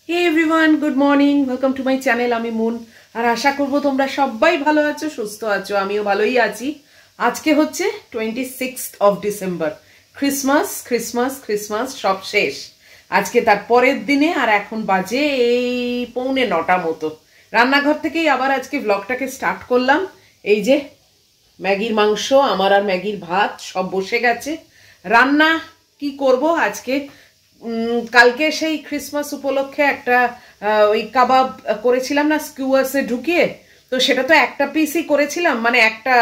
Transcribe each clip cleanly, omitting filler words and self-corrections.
Hey everyone, good morning, welcome to my channel. আমি মুন। আর আশা করবো তোমরা সবাই ভালো আছো, সুস্থ আছো। আমিও ভালোই আছি। আজকে হচ্ছে 26 ডিসেম্বর। ক্রিসমাস ক্রিসমাস ক্রিসমাস সব শেষ আজকে, তার পরের দিনে। আর এখন বাজে এই 8:45 মতো। রান্নাঘর থেকেই আবার আজকে ব্লগটাকে স্টার্ট করলাম। এই যে ম্যাগির মাংস আমার আর ম্যাগির ভাত সব বসে গেছে। রান্না কি করব আজকে, কালকে সেই ক্রিসমাস উপলক্ষে একটা ওই কাবাব করেছিলাম না স্কিউয়ার্সে ঢুকিয়ে। তো সেটা তো একটা পিসই করেছিলাম, মানে একটা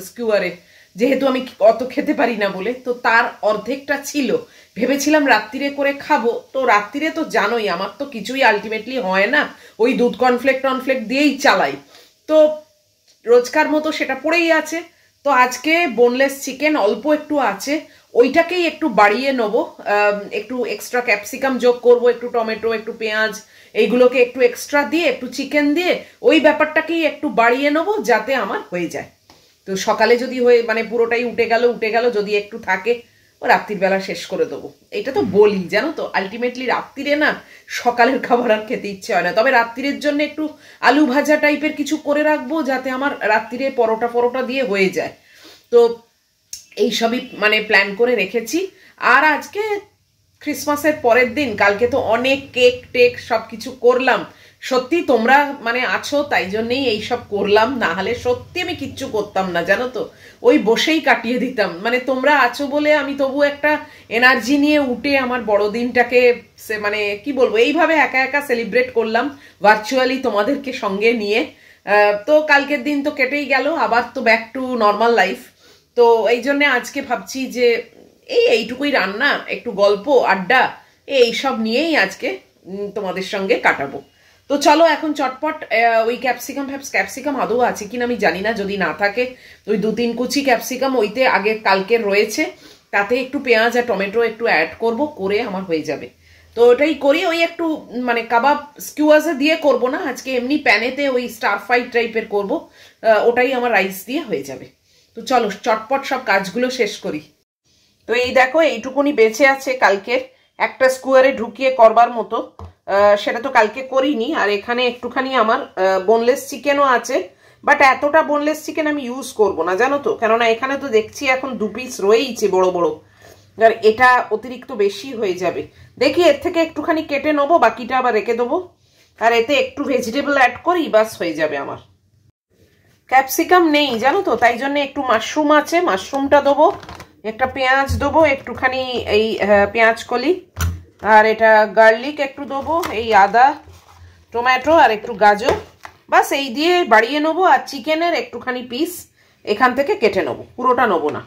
স্কিউয়ারে, যেহেতু আমি অত খেতে পারি না বলে, তো তার অর্ধেকটা ছিল। ভেবেছিলাম রাত্রিরে করে খাবো, তো রাত্রিরে তো জানোই আমার তো কিছুই আলটিমেটলি হয় না, ওই দুধ কর্নফ্লেক্ট দিয়েই চালাই। তো রোজকার মতো সেটা পড়েই আছে। তো আজকে বোনলেস চিকেন অল্প একটু আছে, ওইটাকেই একটু বাড়িয়ে নেবো। একটু এক্সট্রা ক্যাপসিকাম যোগ করব, একটু টমেটো, একটু পেঁয়াজ, এইগুলোকে একটু এক্সট্রা দিয়ে, একটু চিকেন দিয়ে ওই ব্যাপারটাকেই একটু বাড়িয়ে নেবো যাতে আমার হয়ে যায়। তো সকালে যদি হয়ে মানে পুরোটাই উঠে গেল যদি একটু থাকে, ও রাত্রির বেলা শেষ করে দেবো। এটা তো বলি জানো তো, আলটিমেটলি রাত্রিরে না সকালের খাবার আর খেতে ইচ্ছে হয় না। তবে রাত্রিরের জন্য একটু আলু ভাজা টাইপের কিছু করে রাখবো যাতে আমার রাত্রিরে পরোটা দিয়ে হয়ে যায়। তো এইসবই মানে প্ল্যান করে রেখেছি। আর আজকে ক্রিসমাসের পরের দিন, কালকে তো অনেক কেক টেক সব কিছু করলাম। সত্যি তোমরা মানে আছো তাই জন্যেই এইসব করলাম, না হলে সত্যি আমি কিচ্ছু করতাম না জানো তো। ওই বসেই কাটিয়ে দিতাম, মানে তোমরা আছো বলে আমি তবু একটা এনার্জি নিয়ে উঠে আমার বড়দিনটাকে মানে কি বলবো, এইভাবে একা একা সেলিব্রেট করলাম ভার্চুয়ালি তোমাদেরকে সঙ্গে নিয়ে। তো কালকের দিন তো কেটেই গেল, আবার তো ব্যাক টু নর্মাল লাইফ। তো এই জন্য আজকে ভাবছি যে এইটুকুই রান্না, একটু গল্প আড্ডা এইসব নিয়েই আজকে তোমাদের সঙ্গে কাটাবো। তো চলো এখন চটপট ওই ক্যাপসিকাম আদৌ আছে কিনা আমি জানি না, যদি না থাকে ওই 2-3 কুচি ক্যাপসিকাম ওইতে আগে কালকের রয়েছে, তাতে একটু পেঁয়াজ আর টমেটো একটু অ্যাড করব, করে আমার হয়ে যাবে। তো ওটাই করি, ওই একটু মানে কাবাব স্কিউয়ার্সে দিয়ে করব না আজকে, এমনি প্যানেতে ওই স্টার ফ্রাই টাইপের করব। ওটাই আমার রাইস দিয়ে হয়ে যাবে। তো চলো চটপট সব কাজগুলো শেষ করি। তো এই দেখো এইটুকুনি বেঁচে আছে কালকের একটা স্কোয়ারে ঢুকিয়ে করবার মতো, সেটা তো কালকে করিনি। আর এখানে একটুখানি আমার বোনলেস চিকেনও আছে, বাট এতটা বোনলেস চিকেন আমি ইউজ করব না জানো তো, কেননা এখানে তো দেখছি এখন 2 পিস রয়েইছে বড় বড়, আর এটা অতিরিক্ত বেশি হয়ে যাবে। দেখি এর থেকে একটুখানি কেটে নেবো, বাকিটা আবার রেখে দেবো। আর এতে একটু ভেজিটেবল অ্যাড করি, বাস হয়ে যাবে আমার। ক্যাপসিকাম নেই জানো তো, তাই জন্য একটু মাশরুম আছে, মাশরুমটা দেবো। একটা পেঁয়াজ দেবো একটুখানি, এই পেঁয়াজ কলি। আর এটা গার্লিক একটু দেবো, এই আদা, টমেটো আর একটু গাজর, বাস এই দিয়ে বাড়িয়ে নেবো। আর চিকেনের একটুখানি পিস এখান থেকে কেটে নেবো, পুরোটা নেবো না।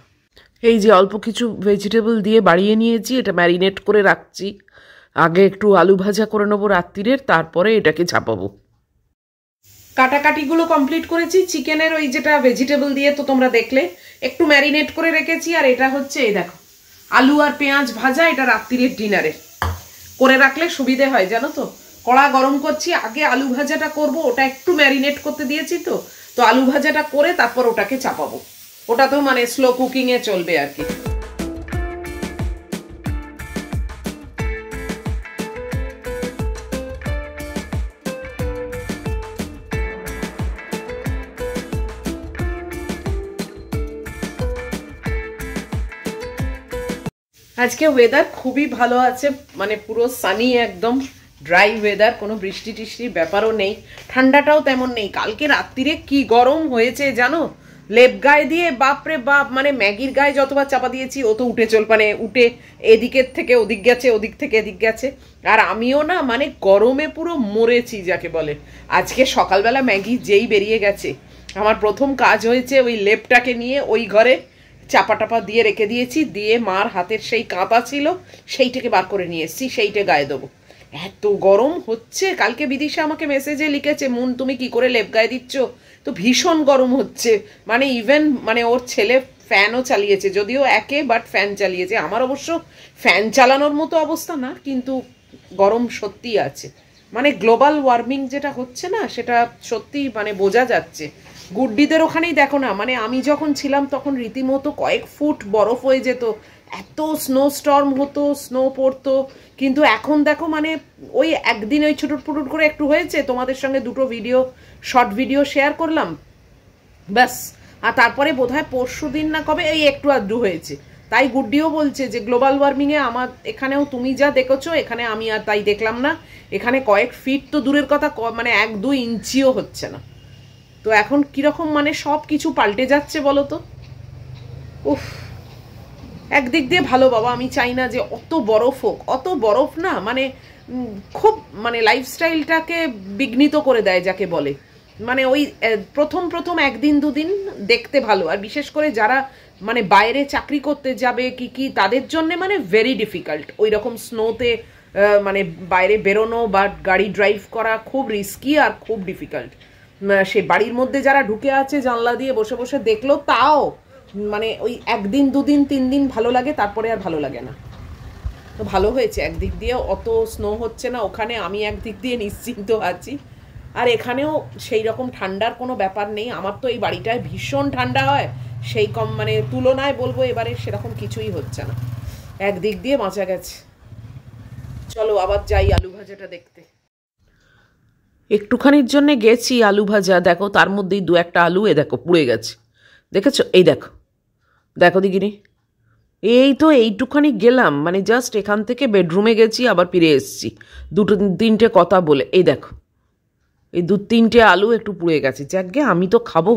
এই যে অল্প কিছু ভেজিটেবল দিয়ে বাড়িয়ে নিয়েছি, এটা ম্যারিনেট করে রাখছি। আগে একটু আলু ভাজা করে নেবো রাত্রিরের, তারপরে এটাকে চাপাবো। কাটাকাটিগুলো কমপ্লিট করেছি চিকেনের, ওই যেটা ভেজিটেবল দিয়ে তো তোমরা দেখলে, একটু ম্যারিনেট করে রেখেছি। আর এটা হচ্ছে এই দেখো আলু আর পেঁয়াজ ভাজা, এটা রাত্রিরের ডিনারে করে রাখলে সুবিধে হয় জানো তো। কড়া গরম করছি, আগে আলু ভাজাটা করব, ওটা একটু ম্যারিনেট করতে দিয়েছি। তো তো আলু ভাজাটা করে তারপর ওটাকে চাপাবো, ওটা তো মানে স্লো কুকিংয়ে চলবে আর কি। আজকে ওয়েদার খুবই ভালো আছে, মানে পুরো সানি, একদম ড্রাই ওয়েদার, কোনো বৃষ্টি টিষ্টির ব্যাপারও নেই, ঠান্ডাটাও তেমন নেই। কালকে রাত্রিরে কি গরম হয়েছে জানো, লেপ গায়ে দিয়ে বাপরে বাপ, মানে ম্যাগির গায়ে যতবার চাপা দিয়েছি ও তো মানে উঠে এদিকের থেকে ওদিক গেছে, ওদিক থেকে এদিক গেছে। আর আমিও না মানে গরমে পুরো মরেছি যাকে বলে। আজকে সকালবেলা ম্যাগি যেই বেরিয়ে গেছে, আমার প্রথম কাজ হয়েছে ওই লেপটাকে নিয়ে ওই ঘরে চাপা টাপা দিয়ে রেখে দিয়েছি, দিয়ে মার হাতের সেই কাঁটা ছিল সেইটাকে বার করে নিয়ে এসেছি, সেইটা গায়ে দেবো। এত গরম হচ্ছে, কালকে বিদিশা আমাকে মেসেজে লিখেছে, মুন তুমি কি করে লেপ গায়ে দিচ্ছ, তো ভীষণ গরম হচ্ছে। মানে ইভেন মানে ওর ছেলে ফ্যানও চালিয়েছে, যদিও একে বাট ফ্যান চালিয়েছে। আমার অবশ্য ফ্যান চালানোর মতো অবস্থা না, কিন্তু গরম সত্যিই আছে। মানে গ্লোবাল ওয়ার্মিং যেটা হচ্ছে না, সেটা সত্যি মানে বোঝা যাচ্ছে। গুড্ডিদের ওখানেই দেখো না, মানে আমি যখন ছিলাম তখন রীতিমতো কয়েক ফুট বরফ হয়ে যেত, এত স্নো স্টর্ম হতো, স্নো পড়তো, কিন্তু এখন দেখো মানে ওই একদিন ওই ছুটুট পুটুট করে একটু হয়েছে, তোমাদের সঙ্গে দুটো ভিডিও, শর্ট ভিডিও শেয়ার করলাম, ব্যাস। আর তারপরে বোধহয় পরশু দিন না কবে এই একটু আধটু হয়েছে। তাই গুড্ডিও বলছে যে গ্লোবাল ওয়ার্মিংয়ে আমার এখানেও তুমি যা দেখেছো এখানে আমি আর তাই দেখলাম না, এখানে কয়েক ফিট তো দূরের কথা, মানে 1-2 ইঞ্চিও হচ্ছে না। তো এখন কিরকম মানে সব কিছু পাল্টে যাচ্ছে বলো তো। উফ, একদিক দিয়ে ভালো বাবা, আমি চাই না যে অত বরফ হোক, অত বরফ না মানে খুব মানে লাইফস্টাইলটাকে বিঘ্নিত করে দেয় যাকে বলে। মানে ওই প্রথম প্রথম 1-2 দিন দেখতে ভালো, আর বিশেষ করে যারা মানে বাইরে চাকরি করতে যাবে কি তাদের জন্য মানে ভেরি ডিফিকাল্ট। ওই রকম স্নোতে মানে বাইরে বেরোনো বা গাড়ি ড্রাইভ করা খুব রিস্কি আর খুব ডিফিকাল্ট। সে বাড়ির মধ্যে যারা ঢুকে আছে জানলা দিয়ে বসে বসে দেখলো, তাও মানে ওই 1-2-3 দিন ভালো লাগে, তারপরে আর ভালো লাগে না। তো ভালো হয়েছে একদিক দিয়ে অত স্নো হচ্ছে না ওখানে, আমি একদিক দিয়ে নিশ্চিন্ত আছি। আর এখানেও সেই রকম ঠান্ডার কোনো ব্যাপার নেই, আমার তো এই বাড়িটায় ভীষণ ঠান্ডা হয়, সেই কম মানে তুলনায় বলবো এবারে সেরকম কিছুই হচ্ছে না, একদিক দিয়ে বাঁচা গেছে। চলো আবার যাই আলু ভাজাটা দেখতে। একটুখানির জন্য গেছি আলু ভাজা, দেখো তার মধ্যেই 2-1টা আলু এ দেখো পুড়ে গেছে, দেখেছো? এই দেখো, দেখো দিকিনি, এই তো এইটুখানি গেলাম, মানে জাস্ট এখান থেকে বেডরুমে গেছি আবার ফিরে এসেছি 2-3টে কথা বলে। এই দেখো এই 2-3টে আলু একটু পুড়ে গেছে, যাকগে আমি তো খাবো।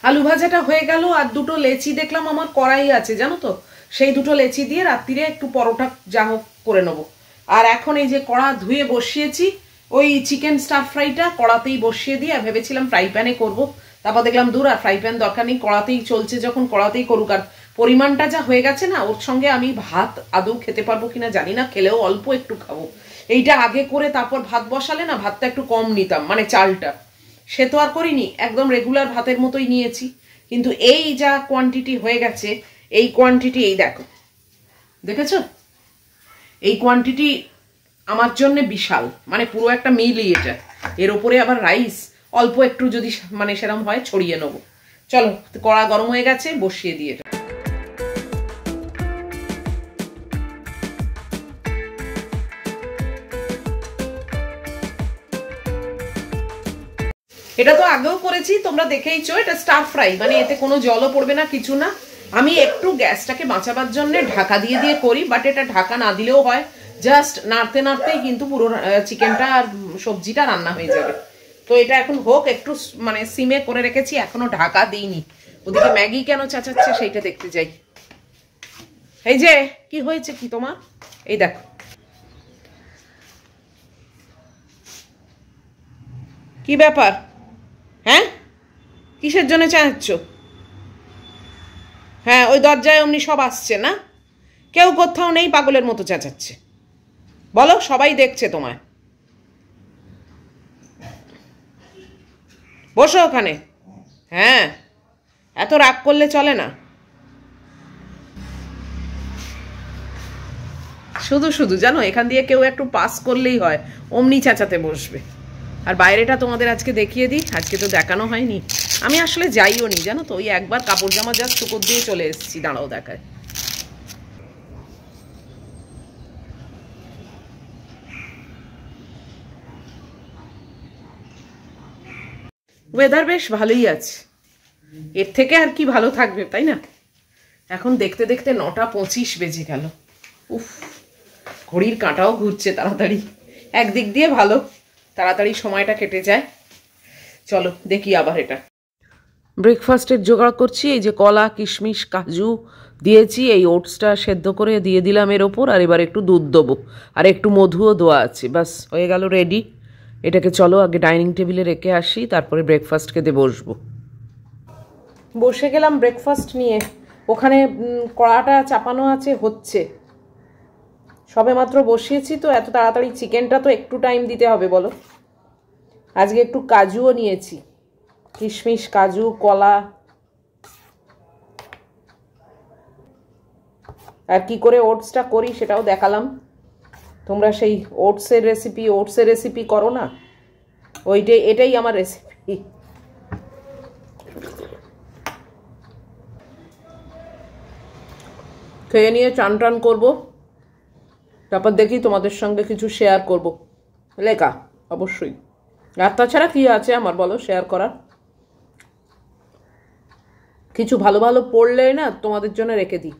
আলু ভাজাটা হয়ে গেল, আর 2টো লেচি দেখলাম আমার কড়াই আছে জানো তো, সেই 2টো লেচি দিয়ে রাত্রিরে একটু পরোটা যা হোক করে নেবো। আর এখন এই যে কড়া ধুয়ে বসিয়েছি, ওই চিকেন স্টার ফ্রাইটা কড়াতেই বসিয়ে দিয়ে ভেবেছিলাম ফ্রাই প্যানে করবো, তারপর দেখলাম দূর আর ফ্রাই প্যান দরকার নেই, কড়াতেই চলছে যখন কড়াতেই করুক। আর পরিমাণটা যা হয়ে গেছে না, ওর সঙ্গে আমি ভাত আদৌ খেতে পারবো কিনা জানি না, খেলেও অল্প একটু খাবো। এইটা আগে করে তারপর ভাত বসালে না ভাতটা একটু কম নিতাম, মানে চালটা, সে তো আর করিনি, একদম রেগুলার ভাতের মতোই নিয়েছি। কিন্তু এই যা কোয়ান্টিটি হয়ে গেছে, এই কোয়ান্টিটি এই দেখো, দেখেছো এই কোয়ান্টিটি আমার জন্য বিশাল, মানে পুরো একটা মিলই এটা। এর ওপরে আবার রাইস অল্প একটু যদি মানে সেরকম হয় ছড়িয়ে নেবো। চলো কড়া গরম হয়ে গেছে, বসিয়ে দিয়ে এটা। এটা তো আগেও করেছি, তোমরা দেখেইছো, এটা স্টার ফ্রাই, মানে এতে কোনো জলও পড়বে না, কিছু না। আমি একটু গ্যাসটাকে বাঁচাবার জন্য ঢাকা দিয়ে দিয়ে করি, বাট এটা ঢাকা না দিলেও হয়, জাস্ট নাড়তে নাড়তেই কিন্তু পুরো চিকেনটা আর সবজিটা রান্না হয়ে যাবে। তো এটা এখন হোক, একটু মানে সিমে করে রেখেছি, এখনো ঢাকা দিইনি। ওদিকে ম্যাগি কেন চেঁচাচ্ছে সেইটা দেখতে যাই। এই যে কি হয়েছে কি তোমার, এই দেখো কি ব্যাপার, হ্যাঁ কিসের জন্য চেঁচাচ্ছ? হ্যাঁ ওই দরজায় অমনি সব আসছে না, কেউ কোথাও নেই, পাগলের মতো চেঁচাচ্ছে, বলো সবাই দেখছে তোমায়। বসো ওখানে, হ্যাঁ এত রাগ করলে চলে না। শুধু শুধু জানো এখান দিয়ে কেউ একটু পাস করলেই হয় অমনি চেঁচাতে বসবে। আর বাইরেটা তোমাদের আজকে দেখিয়ে দিই, আজকে তো দেখানো হয়নি, আমি আসলে যাইও নি জানো তো, ওই একবার কাপড় জামা জাস্ট শুকোর দিয়ে চলে এসেছি, দাঁড়াও দেখায়। ওয়েদার বেশ ভালোই আছে, এর থেকে আর কি ভালো থাকবে তাই না। এখন দেখতে দেখতে 9:25 বেজে গেল, উফ ঘড়ির কাঁটাও ঘুরছে তাড়াতাড়ি, একদিক দিয়ে ভালো, তাড়াতাড়ি সময়টা কেটে যায়। চলো দেখি আবার এটা ব্রেকফাস্টের জোগাড় করছি। এই যে কলা কিশমিশ কাজু দিয়েছি, এই ওটসটা সেদ্ধ করে দিয়ে দিলাম এর ওপর, আর এবার একটু দুধ দেবো, আর একটু মধুও দেওয়া আছে, ব্যাস হয়ে গেল রেডি। এটাকে চলো আগে ডাইনিং টেবিলে রেখে আসি, তারপরে ব্রেকফাস্ট খেতে বসবো। বসে গেলাম ব্রেকফাস্ট নিয়ে, ওখানে কড়াটা চাপানো আছে, হচ্ছে সবে মাত্র বসিয়েছি তো, এত তাড়াতাড়ি চিকেনটা তো একটু টাইম দিতে হবে বলো। আজকে একটু কাজুও নিয়েছি, কিশমিশ কাজু কলা। আর কি করে ওটসটা করি সেটাও দেখালাম, তোমরা সেই ওটসের রেসিপি করো না, ওইটাই এটাই আমার রেসিপি। খেয়ে নিয়ে চান টান করবো, তারপর দেখি তোমাদের সঙ্গে কিছু শেয়ার করব, লেখা অবশ্যই। আর তাছাড়া কি আছে আমার বলো শেয়ার করার? কিছু ভালো ভালো পড়লে না তোমাদের জন্য রেখে দিই।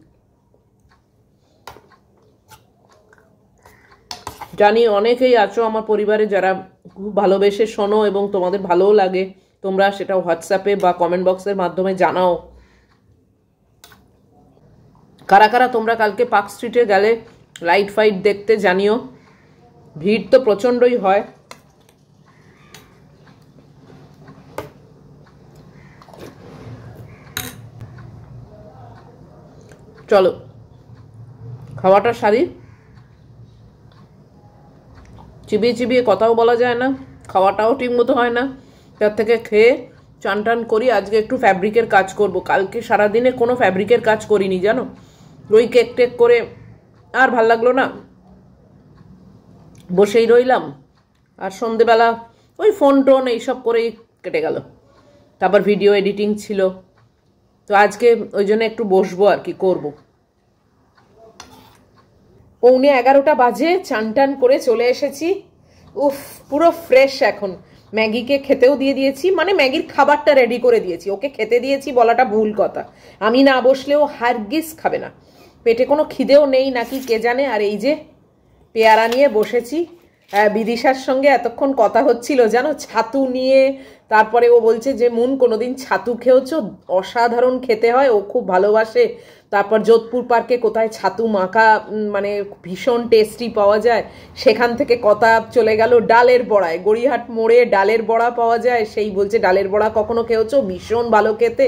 জানি অনেকেই আছো আমার পরিবারে যারা খুব ভালোবেসে শোনো এবং তোমাদের ভালোও লাগে, তোমরা সেটা হোয়াটসঅ্যাপে বা কমেন্ট বক্সের মাধ্যমে জানাও। কারা কারা তোমরা কালকে পার্ক স্ট্রিটে গেলে লাইট ফাইট দেখতে জানিও, ভিড় তো প্রচণ্ডই হয়। চলো খাওয়াটা সারি, চিবিয়ে চিবিয়ে কথাও বলা যায় না, খাওয়াটাও ঠিক মতো হয় না, তার থেকে খেয়ে চান টান করি। আজকে একটু ফ্যাব্রিকের কাজ করব, কালকে সারাদিনে কোনো ফ্যাব্রিকের কাজ করিনি জানো, ওই কেক টেক করে আর ভাল লাগলো না, বসেই রইলাম। আর সন্ধেবেলা ওই ফোন টোন এইসব করেই কেটে গেল, তারপর ভিডিও এডিটিং ছিল, তো আজকে ওই জন্য একটু বসবো আর কি করবো। 11:15 বাজে, চান টান করে চলে এসেছি। উফ পুরো ফ্রেশ এখন। ম্যাগিকে খেতেও দিয়ে দিয়েছি, মানে ম্যাগির খাবারটা রেডি করে দিয়েছি, ওকে খেতে দিয়েছি বলাটা ভুল কথা, আমি না বসলেও হারগিজ খাবে না, পেটে কোনো খিদেও নেই নাকি কে জানে। আর এই যে পেয়ারা নিয়ে বসেছি, বিদিশার সঙ্গে এতক্ষণ কথা হচ্ছিল জানো ছাতু নিয়ে, তারপরে ও বলছে যে মুন কোনোদিন ছাতু খেয়েছো, অসাধারণ খেতে হয়, ও খুব ভালোবাসে। তারপর যোধপুর পার্কে কোথায় ছাতু মাখা মানে ভীষণ টেস্টি পাওয়া যায়, সেখান থেকে কথা চলে গেল ডালের বড়ায়, গড়িয়াহাট মোড়ে ডালের বড়া পাওয়া যায়, সেই বলছে ডালের বড়া কখনো খেয়েছো, ভীষণ ভালো খেতে।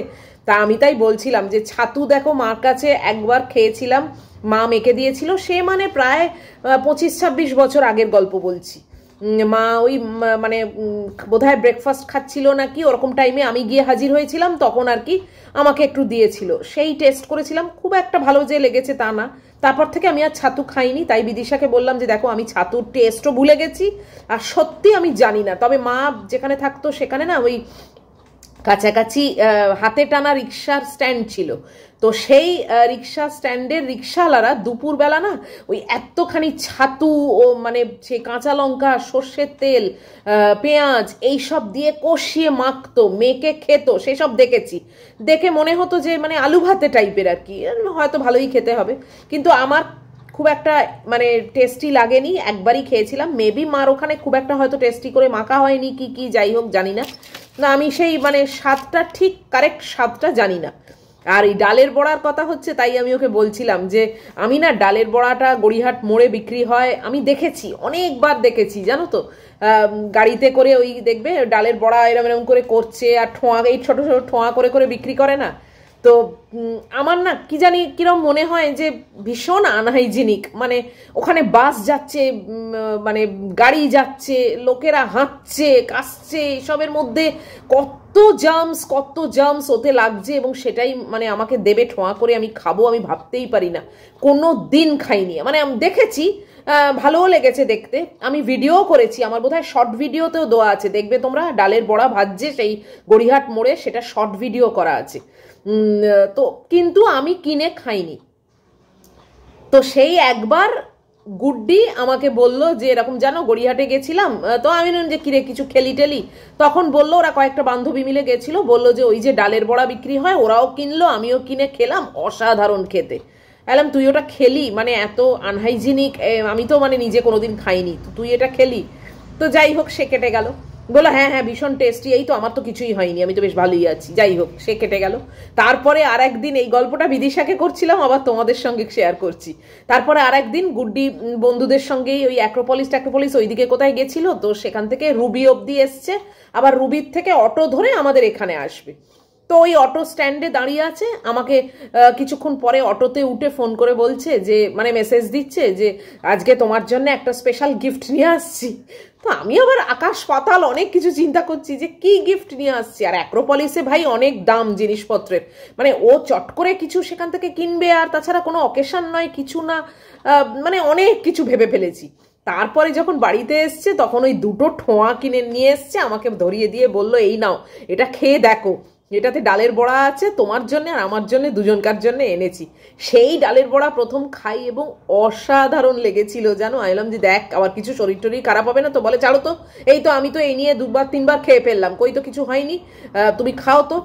তা আমি তাই বলছিলাম যে ছাতু দেখো মার কাছে একবার খেয়েছিলাম, মা মেখে দিয়েছিল, সে মানে প্রায় 25-26 বছর আগের গল্প বলছি। মা ওই মানে বোধহয় ব্রেকফাস্ট খাচ্ছিল নাকি ওরকম টাইমে আমি গিয়ে হাজির হয়েছিলাম, তখন আর কি আমাকে একটু দিয়েছিল, সেই টেস্ট করেছিলাম, খুব একটা ভালো যে লেগেছে তা না। তারপর থেকে আমি আর ছাতু খাইনি, তাই বিদিশাকে বললাম যে দেখো আমি ছাতুর টেস্টও ভুলে গেছি, আর সত্যি আমি জানি না। তবে মা যেখানে থাকতো সেখানে না ওই কাছাকাছি হাতে টানা রিক্সার স্ট্যান্ড ছিল, তো সেই রিক্সা স্ট্যান্ডের রিক্সাওয়ালারা দুপুরবেলা না ওই এতখানি ছাতু ও মানে সেই কাঁচা লঙ্কা, সর্ষের তেল, পেঁয়াজ এইসব দিয়ে কষিয়ে মাখতো, মেখে খেত, সেসব দেখেছি, দেখে মনে হতো যে মানে আলু ভাতে টাইপের আর কি, হয়তো ভালোই খেতে হবে, কিন্তু আমার খুব একটা মানে টেস্টি লাগেনি, একবারই খেয়েছিলাম, মেবি মার ওখানে খুব একটা হয়তো টেস্টি করে মাখা হয়নি কি কি যাই হোক জানি না, না আমি সেই মানে স্বাদটা ঠিক কারেক্ট স্বাদটা জানি না। আর এই ডালের বড়ার কথা হচ্ছে, তাই আমি ওকে বলছিলাম যে আমি না ডালের বড়াটা গড়িয়াহাট মোড়ে বিক্রি হয়, আমি দেখেছি অনেকবার দেখেছি জানো তো, গাড়িতে করে ওই দেখবে ডালের বড়া এরম এরম করে করছে, আর ঠোঁয়া এই ছোটো ছোটো ঠোঁয়া করে করে বিক্রি করে না, তো আমার না কি জানি কিরম মনে হয় যে ভীষণ আনহাইজিনিক, মানে ওখানে বাস যাচ্ছে, মানে গাড়ি যাচ্ছে, লোকেরা হাঁটছে কাশছে, এসবের মধ্যে কত জার্মস ওতে লাগছে, এবং সেটাই মানে আমাকে দেবে ঠোঁয়া করে আমি খাবো, আমি ভাবতেই পারি না, কোনো দিন খাইনি, মানে আমি দেখেছি, ভালোও লেগেছে দেখতে, আমি ভিডিও করেছি, আমার বোধহয় শর্ট ভিডিওতেও দেওয়া আছে, দেখবে তোমরা ডালের বড়া ভাজছে সেই গড়িয়াহাট মোড়ে, সেটা শর্ট ভিডিও করা আছে, তো কিন্তু আমি কিনে খাইনি। তো সেই একবার গুড্ডি আমাকে বললো যে এরকম জানো গড়িয়াহাটে গেছিলাম, তো আমি যে কিরে কিছু খেলি টেলি, তখন বললো ওরা কয়েকটা বান্ধবী মিলে গেছিল, বললো যে ওই যে ডালের বড়া বিক্রি হয়, ওরাও কিনলো, আমিও কিনে খেলাম, অসাধারণ খেতে। এলাম তুই ওটা খেলি, মানে এত আনহাইজিনিক, আমি তো মানে নিজে কোনোদিন খাইনি, তো তুই এটা খেলি, তো যাই হোক সে কেটে গেল, বলো হ্যাঁ হ্যাঁ ভীষণ টেস্টি, এই তো আমার তো কিছুই হয়নি, আমি তো বেশ ভালোই আছি, যাই হোক সে কেটে গেল। তারপরে আর একদিন এই গল্পটা বিদিশাকে করছিলাম, আবার তোমাদের সঙ্গে শেয়ার করছি। তারপরে আর একদিন গুড্ডি বন্ধুদের সঙ্গেই ওই অ্যাক্রোপলিস ওইদিকে কোথায় গেছিল, তো সেখান থেকে রুবি অবধি এসছে, আবার রুবির থেকে অটো ধরে আমাদের এখানে আসবে, তো ওই অটো স্ট্যান্ডে দাঁড়িয়ে আছে, আমাকে কিছুক্ষণ পরে অটোতে উঠে ফোন করে বলছে যে মানে মেসেজ দিচ্ছে যে আজকে তোমার জন্য একটা স্পেশাল গিফট নিয়ে আসছি। তো আমি আবার আকাশ পাতাল অনেক কিছু চিন্তা করছি যে কি গিফট নিয়ে আসছি, আর অ্যাক্রোপলিসে ভাই অনেক দাম জিনিসপত্রের, মানে ও চট করে কিছু সেখান থেকে কিনবে, আর তাছাড়া কোনো অকেশন নয় কিছু না, মানে অনেক কিছু ভেবে ফেলেছি। তারপরে যখন বাড়িতে এসছে তখন ওই দুটো ঠোঁয়া কিনে নিয়ে এসছে, আমাকে ধরিয়ে দিয়ে বললো এই নাও এটা খেয়ে দেখো, এটাতে ডালের বড়া আছে তোমার জন্য আর আমার জন্য, দুজনকার জন্য এনেছি। সেই ডালের বড়া প্রথম খাই এবং অসাধারণ লেগেছিল জানো। আইলাম যে দেখ আবার কিছু শরীর টরীর খারাপ হবে না তো, বলে ছাড়ো তো, এই তো আমি তো এই নিয়ে 2-3 বার খেয়ে ফেললাম, কই তো কিছু হয়নি, তুমি খাও তো।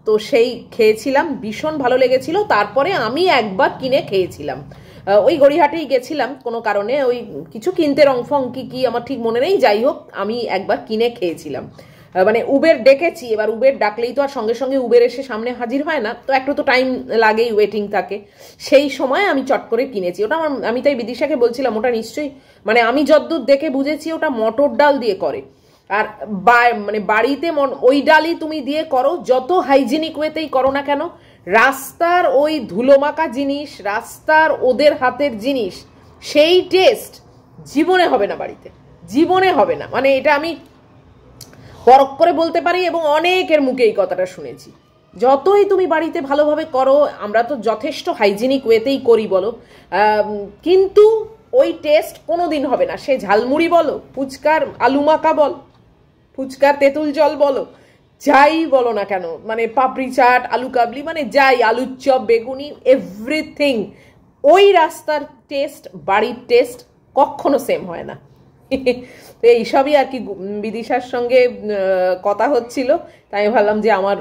তো সেই খেয়েছিলাম, ভীষণ ভালো লেগেছিল। তারপরে আমি একবার কিনে খেয়েছিলাম, ওই গড়িয়াহাটেই গেছিলাম কোনো কারণে, ওই কিছু কিনতে, রংফং কি আমার ঠিক মনে নেই, যাই হোক আমি একবার কিনে খেয়েছিলাম। মানে উবের ডেকেছি, এবার উবের ডাকলেই তো আর সঙ্গে সঙ্গে উবের এসে সামনে হাজির হয় না, তো একটু তো টাইম লাগেই, ওয়েটিং থাকে। সেই সময় আমি চট করে কিনেছি ওটা। আমি তাই বিদিশাকে বলছিলাম ওটা নিশ্চয়ই, মানে আমি যতদূর দেখে বুঝেছি ওটা মটর ডাল দিয়ে করে। আর মানে বাড়িতে ওই ডালই তুমি দিয়ে করো, যত হাইজিনিক ওয়েতেই করো না কেন, রাস্তার ওই ধুলোমাখা জিনিস, রাস্তার ওদের হাতের জিনিস, সেই টেস্ট জীবনে হবে না বাড়িতে, জীবনে হবে না। মানে এটা আমি পরখ করে বলতে পারি এবং অনেকের মুখে এই কথাটা শুনেছি। যতই তুমি বাড়িতে ভালোভাবে করো, আমরা তো যথেষ্ট হাইজিনিক ওয়েতেই করি বলো, কিন্তু ওই টেস্ট কোনোদিন হবে না। সে ঝালমুড়ি বলো, ফুচকার আলু মাখা বল, ফুচকার তেঁতুল জল বলো, যাই বলো না কেন, মানে পাপড়ি চাট, আলু কাবলি, মানে যাই, আলুর চপ, বেগুনি, এভরিথিং, ওই রাস্তার টেস্ট বাড়ির টেস্ট কখনো সেম হয় না। তো এইসবই আর কি বিদিশার সঙ্গে কথা হচ্ছিল, তাই আমি ভাবলাম যে আমার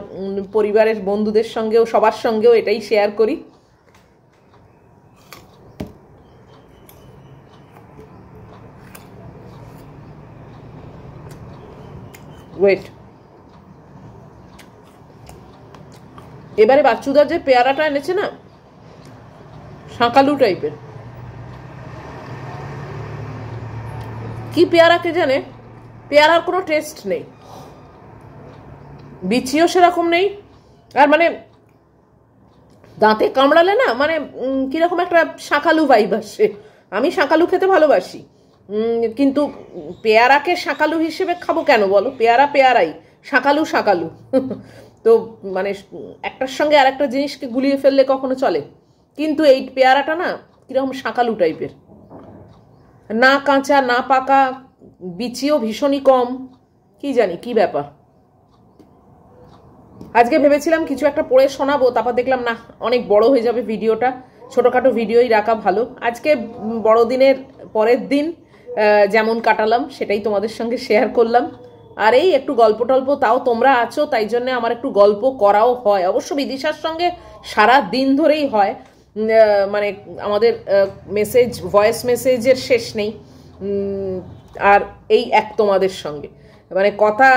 পরিবারের বন্ধুদের সঙ্গেও, সবার সঙ্গেও এটাই শেয়ার করি। ওয়েট, এবারে বাচ্চুদার যে পেয়ারাটা এনেছে না, শাঁকালু টাইপের, কি পেয়ারা কে জানে, পেয়ারার কোনো টেস্ট নেই, বিচিও সেরকম নেই, আর মানে দাঁতে কামড়ালে না মানে কিরকম একটা শাঁকালু ভাইব আসে। আমি শাঁকালু খেতে ভালোবাসি, কিন্তু পেয়ারাকে শাঁকালু হিসেবে খাবো কেন বলো, পেয়ারা পেয়ারাই, শাঁকালু শাঁকালু। তো মানে একটার সঙ্গে আর একটা জিনিসকে গুলিয়ে ফেললে কখনো চলে, কিন্তু এই পেয়ারাটা না কিরকম শাঁকালু টাইপের, না কাঁচা না পাকা, বিচিও ভীষণই কম, কি জানি কি ব্যাপার। আজকে ভেবেছিলাম কিছু একটা পড়ে শোনাবো, তারপর দেখলাম না অনেক বড় হয়ে যাবে ভিডিওটা, ছোটখাটো ভিডিওই রাখা ভালো। আজকে বড়দিনের পরের দিন যেমন কাটালাম সেটাই তোমাদের সঙ্গে শেয়ার করলাম। আর এই একটু গল্প টল্প, তাও তোমরা আছো তাই জন্য আমার একটু গল্প করাও হয়, অবশ্য বিদিশার সঙ্গে সারা দিন ধরেই হয়, মানে আমাদের মেসেজ, ভয়েস মেসেজের শেষ নেই। আর এই এক তোমাদের সঙ্গে মানে কথা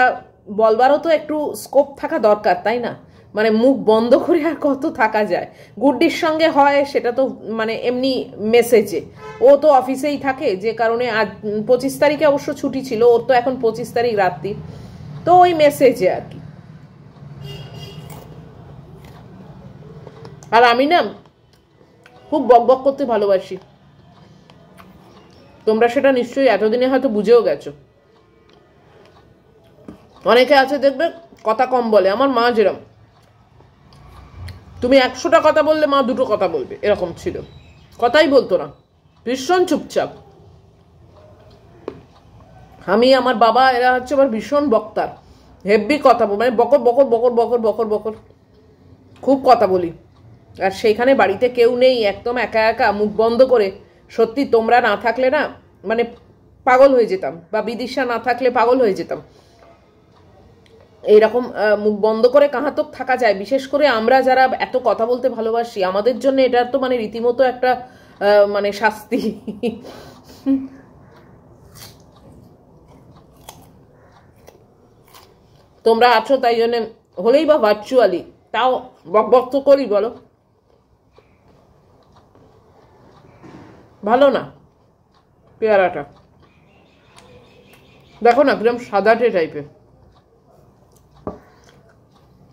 বলবারও তো একটু স্কোপ থাকা দরকার, তাই না? মানে মুখ বন্ধ করে আর কত থাকা যায়। গুড্ডির সঙ্গে হয় সেটা তো মানে এমনি মেসেজে, ও তো অফিসেই থাকে, যে কারণে আজ 25 তারিখে অবশ্য ছুটি ছিল, ওর তো এখন 25 তারিখ রাত্রি, তো ওই মেসেজে আর কি। আর আমি না খুব বকবক করতে ভালোবাসি, তোমরা সেটা নিশ্চয়ই এতদিনে হয়তো বুঝেও গেছো। অনেকে আছে দেখবে কথা কম বলে, আমার মা যেরকম, তুমি 100টা কথা বললে মা 2টো কথা বলবে, এরকম ছিল, কথাই বলতো না, ভীষণ চুপচাপ। আমি, আমার বাবা, এরা হচ্ছে আবার ভীষণ বক্তা, হেভি কথা বল, মানে বকর বকর বকর বকর বকর বকর, খুব কথা বলি। আর সেইখানে বাড়িতে কেউ নেই, একদম একা একা, মুখ বন্ধ করে, সত্যি তোমরা না থাকলে না মানে পাগল হয়ে যেতাম, বা বিদিশা না থাকলে পাগল হয়ে যেতাম। এইরকম মুখ বন্ধ করে কাহাতক থাকা যায়, বিশেষ করে আমরা যারা এত কথা বলতে ভালোবাসি, আমাদের জন্য এটা তো মানে রীতিমতো একটা মানে শাস্তি। তোমরা আছো তাই জন্য হলেই বা ভার্চুয়ালি, তাও বক তো করি বলো, ভালো না পেয়ারাটা? দেখো না কিরকম সাদাটে টাইপের,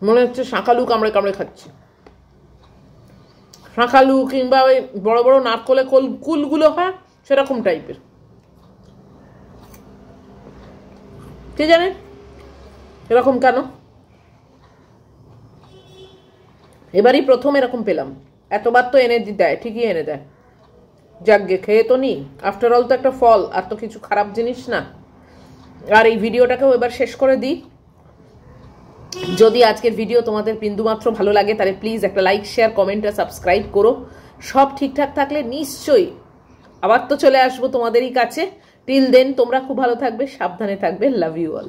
মনে হচ্ছে শাঁকালু কামড়ে কামড়ে খাচ্ছি, শাঁকালু কিংবা ওই বড় বড় নারকলে কুলগুলো হয় সেরকম টাইপের, কে জানে এরকম কেন। এবারই প্রথম এরকম পেলাম, এতবার তো এনে দেয়, ঠিকই এনে দেয়, যাকগে খেয়ে তো নি, আফটার অল তো একটা ফল, আর তো কিছু খারাপ জিনিস না। আর এই ভিডিওটাকেও এবার শেষ করে দিই, যদি আজকের ভিডিও তোমাদের বিন্দুমাত্র ভালো লাগে তাহলে প্লিজ একটা লাইক, শেয়ার, কমেন্ট আর সাবস্ক্রাইব করো। সব ঠিকঠাক থাকলে নিশ্চয়ই আবার তো চলে আসবো তোমাদেরই কাছে। টিল দেন তোমরা খুব ভালো থাকবে, সাবধানে থাকবে। Love you all.